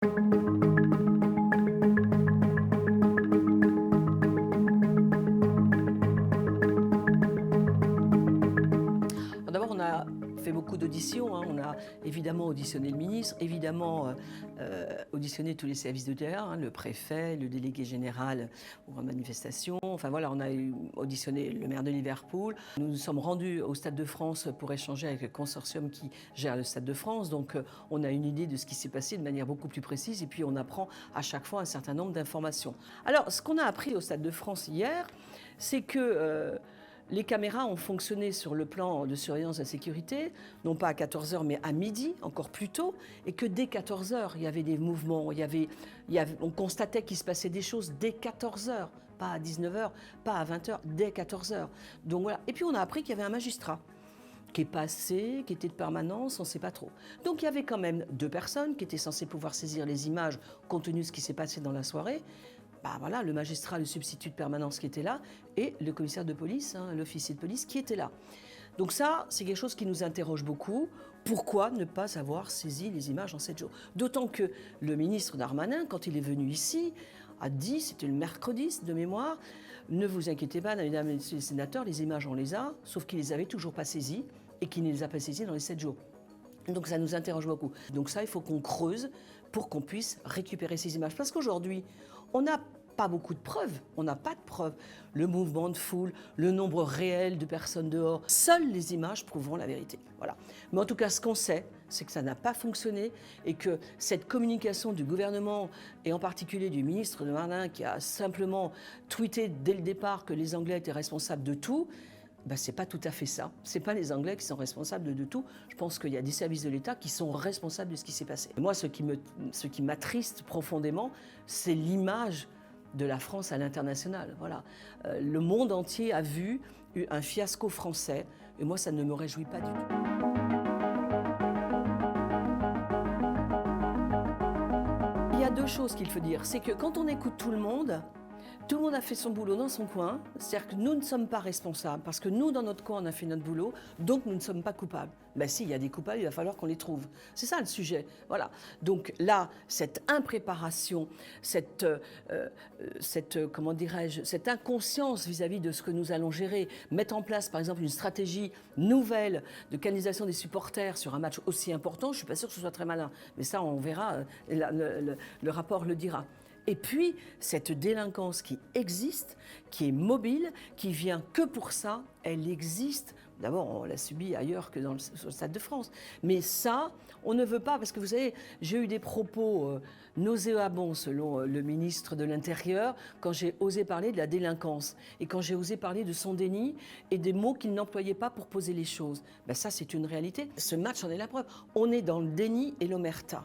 D'abord, on a fait beaucoup d'auditions, hein. On a évidemment auditionné le ministre, évidemment auditionné tous les services de terrain, hein, le préfet, le délégué général aux grandes manifestations. Enfin voilà, on a auditionné le maire de Liverpool. Nous nous sommes rendus au Stade de France pour échanger avec le consortium qui gère le Stade de France. Donc on a une idée de ce qui s'est passé de manière beaucoup plus précise et puis on apprend à chaque fois un certain nombre d'informations. Alors ce qu'on a appris au Stade de France hier, c'est que les caméras ont fonctionné sur le plan de surveillance de la sécurité, non pas à 14 h, mais à midi, encore plus tôt, et que dès 14 h, il y avait des mouvements, on constatait qu'il se passait des choses dès 14 h, pas à 19 h, pas à 20 h, dès 14 h. Donc voilà. Et puis on a appris qu'il y avait un magistrat qui est passé, qui était de permanence, on ne sait pas trop. Donc il y avait quand même 2 personnes qui étaient censées pouvoir saisir les images compte tenu de ce qui s'est passé dans la soirée. Bah voilà, le magistrat, le substitut de permanence qui était là, et le commissaire de police, hein, l'officier de police qui était là. Donc ça, c'est quelque chose qui nous interroge beaucoup. Pourquoi ne pas avoir saisi les images en 7 jours? D'autant que le ministre Darmanin, quand il est venu ici, a dit, c'était le mercredi de mémoire, ne vous inquiétez pas, mesdames et messieurs les sénateurs, les images on les a, sauf qu'il les avait toujours pas saisies et qu'il ne les a pas saisies dans les 7 jours. Donc ça nous interroge beaucoup. Donc ça, il faut qu'on creuse pour qu'on puisse récupérer ces images. Parce qu'aujourd'hui, on n'a pas beaucoup de preuves, on n'a pas de preuves. Le mouvement de foule, le nombre réel de personnes dehors, seules les images prouveront la vérité. Voilà. Mais en tout cas, ce qu'on sait, c'est que ça n'a pas fonctionné et que cette communication du gouvernement, et en particulier du ministre de Darmanin, qui a simplement tweeté dès le départ que les Anglais étaient responsables de tout, ben, c'est pas tout à fait ça. C'est pas les Anglais qui sont responsables de tout. Je pense qu'il y a des services de l'État qui sont responsables de ce qui s'est passé. Moi, ce qui m'attriste profondément, c'est l'image de la France à l'international. Voilà. Le monde entier a vu un fiasco français, et moi, ça ne me réjouit pas du tout. Il y a 2 choses qu'il faut dire. C'est que quand on écoute tout le monde a fait son boulot dans son coin, c'est-à-dire que nous ne sommes pas responsables, parce que nous, dans notre coin, on a fait notre boulot, donc nous ne sommes pas coupables. Ben si, il y a des coupables, il va falloir qu'on les trouve. C'est ça le sujet. Voilà. Donc là, cette impréparation, cette comment dirais-je, cette inconscience vis-à-vis de ce que nous allons gérer, mettre en place, par exemple, une stratégie nouvelle de canalisation des supporters sur un match aussi important, je ne suis pas sûre que ce soit très malin. Mais ça, on verra, le rapport le dira. Et puis, cette délinquance qui existe, qui est mobile, qui vient que pour ça, elle existe. D'abord, on l'a subie ailleurs que sur le Stade de France. Mais ça, on ne veut pas, parce que vous savez, j'ai eu des propos nauséabonds selon le ministre de l'Intérieur quand j'ai osé parler de la délinquance et quand j'ai osé parler de son déni et des mots qu'il n'employait pas pour poser les choses. Ben ça, c'est une réalité. Ce match en est la preuve. On est dans le déni et l'omerta.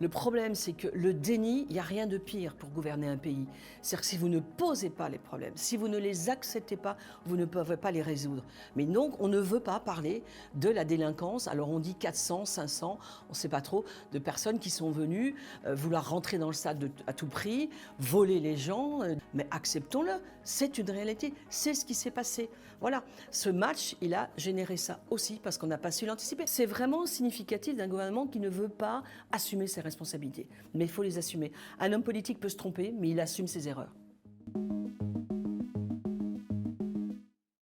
Le problème, c'est que le déni, il n'y a rien de pire pour gouverner un pays. C'est-à-dire que si vous ne posez pas les problèmes, si vous ne les acceptez pas, vous ne pouvez pas les résoudre. Mais donc, on ne veut pas parler de la délinquance. Alors, on dit 400, 500, on ne sait pas trop, de personnes qui sont venues vouloir rentrer dans le stade à tout prix, voler les gens. Mais acceptons-le, c'est une réalité, c'est ce qui s'est passé. Voilà, ce match, il a généré ça aussi parce qu'on n'a pas su l'anticiper. C'est vraiment significatif d'un gouvernement qui ne veut pas assumer ses responsabilités. Mais il faut les assumer. Un homme politique peut se tromper, mais il assume ses erreurs.